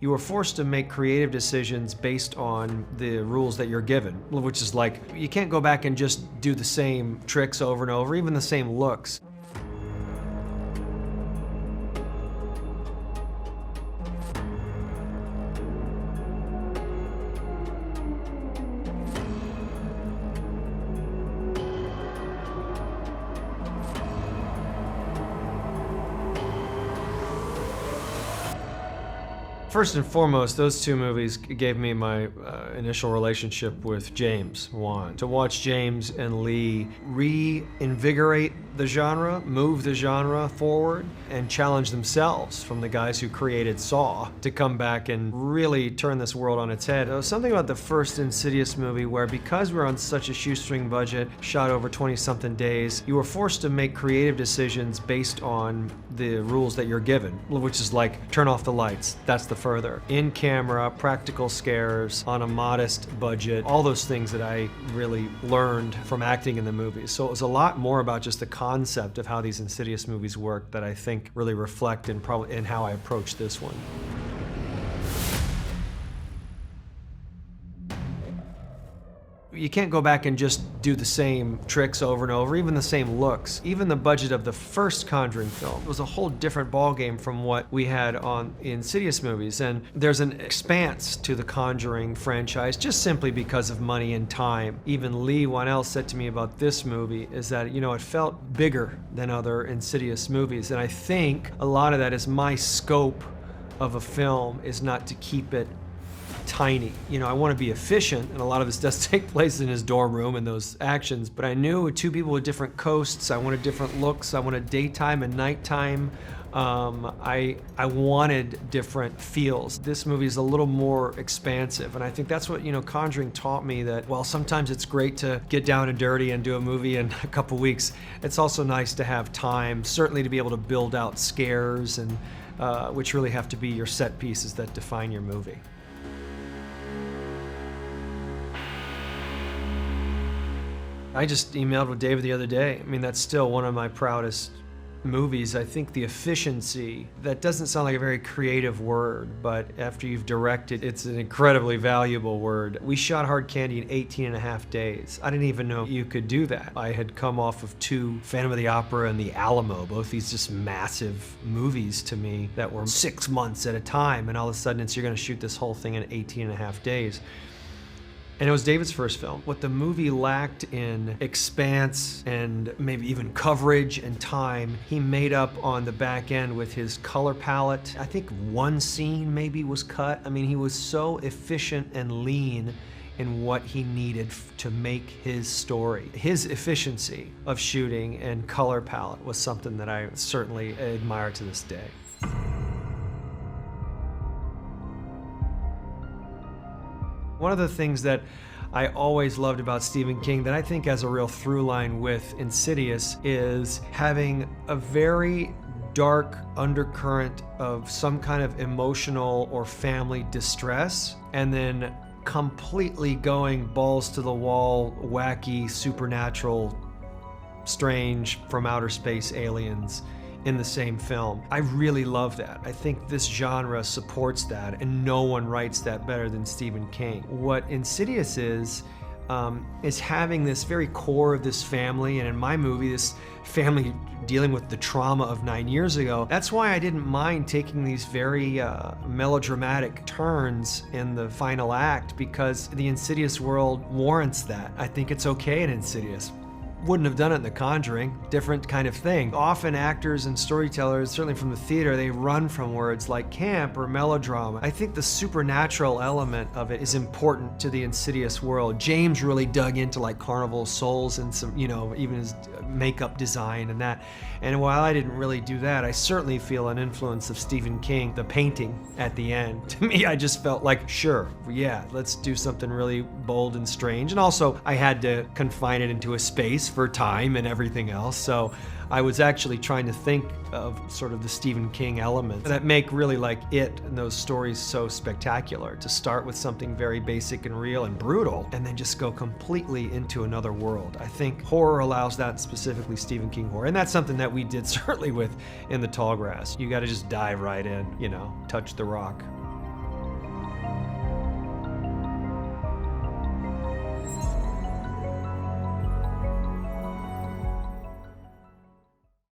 You are forced to make creative decisions based on the rules that you're given, which is like, you can't go back and just do the same tricks over and over, even the same looks. First and foremost, those two movies gave me my initial relationship with James Wan. To watch James and Leigh reinvigorate the genre, move the genre forward, and challenge themselves from the guys who created Saw to come back and really turn this world on its head. There was something about the first Insidious movie where, because we were on such a shoestring budget, shot over 20-something days, you were forced to make creative decisions based on the rules that you're given, which is like, turn off the lights, that's the further. In camera, practical scares, on a modest budget, all those things that I really learned from acting in the movies. So it was a lot more about just the concept of how these Insidious movies work that I think really reflect in how I approach this one. You can't go back and just do the same tricks over and over, even the same looks. Even the budget of the first Conjuring film was a whole different ballgame from what we had on the Insidious movies. And there's an expanse to the Conjuring franchise just simply because of money and time. Even Leigh Whannell said to me about this movie is that, you know, it felt bigger than other Insidious movies. And I think a lot of that is my scope of a film is not to keep it tiny. You know, I want to be efficient, and a lot of this does take place in his dorm room and those actions, but I knew with two people with different coasts, I wanted different looks, I wanted daytime and nighttime. I wanted different feels. This movie is a little more expansive, and I think that's what, you know, Conjuring taught me, that while sometimes it's great to get down and dirty and do a movie in a couple weeks, it's also nice to have time, certainly to be able to build out scares, and which really have to be your set pieces that define your movie. I just emailed with David the other day. I mean, that's still one of my proudest movies. I think the efficiency, that doesn't sound like a very creative word, but after you've directed, it's an incredibly valuable word. We shot Hard Candy in 18.5 days. I didn't even know you could do that. I had come off of two, Phantom of the Opera and The Alamo, both these just massive movies to me that were 6 months at a time, and all of a sudden you're gonna shoot this whole thing in 18.5 days. And it was David's first film. What the movie lacked in expanse and maybe even coverage and time, he made up on the back end with his color palette. I think one scene maybe was cut. I mean, he was so efficient and lean in what he needed to make his story. His efficiency of shooting and color palette was something that I certainly admire to this day. One of the things that I always loved about Stephen King that I think has a real through line with Insidious is having a very dark undercurrent of some kind of emotional or family distress, and then completely going balls to the wall, wacky, supernatural, strange, from outer space aliens in the same film. I really love that. I think this genre supports that, and no one writes that better than Stephen King. What Insidious is having this very core of this family, and in my movie, this family dealing with the trauma of 9 years ago. That's why I didn't mind taking these very melodramatic turns in the final act, because the Insidious world warrants that. I think it's okay in Insidious. Wouldn't have done it in The Conjuring, different kind of thing. Often actors and storytellers, certainly from the theater, they run from words like camp or melodrama. I think the supernatural element of it is important to the Insidious world. James really dug into like Carnival Souls and some, you know, even his makeup design and that. And while I didn't really do that, I certainly feel an influence of Stephen King, the painting at the end. To me, I just felt like, sure, yeah, let's do something really bold and strange. And also, I had to confine it into a space for time and everything else. So I was actually trying to think of sort of the Stephen King elements that make really like it and those stories so spectacular. To start with something very basic and real and brutal, and then just go completely into another world. I think horror allows that, specifically Stephen King horror. And that's something that we did certainly with In the Tall Grass. You gotta just dive right in, you know, touch the rock.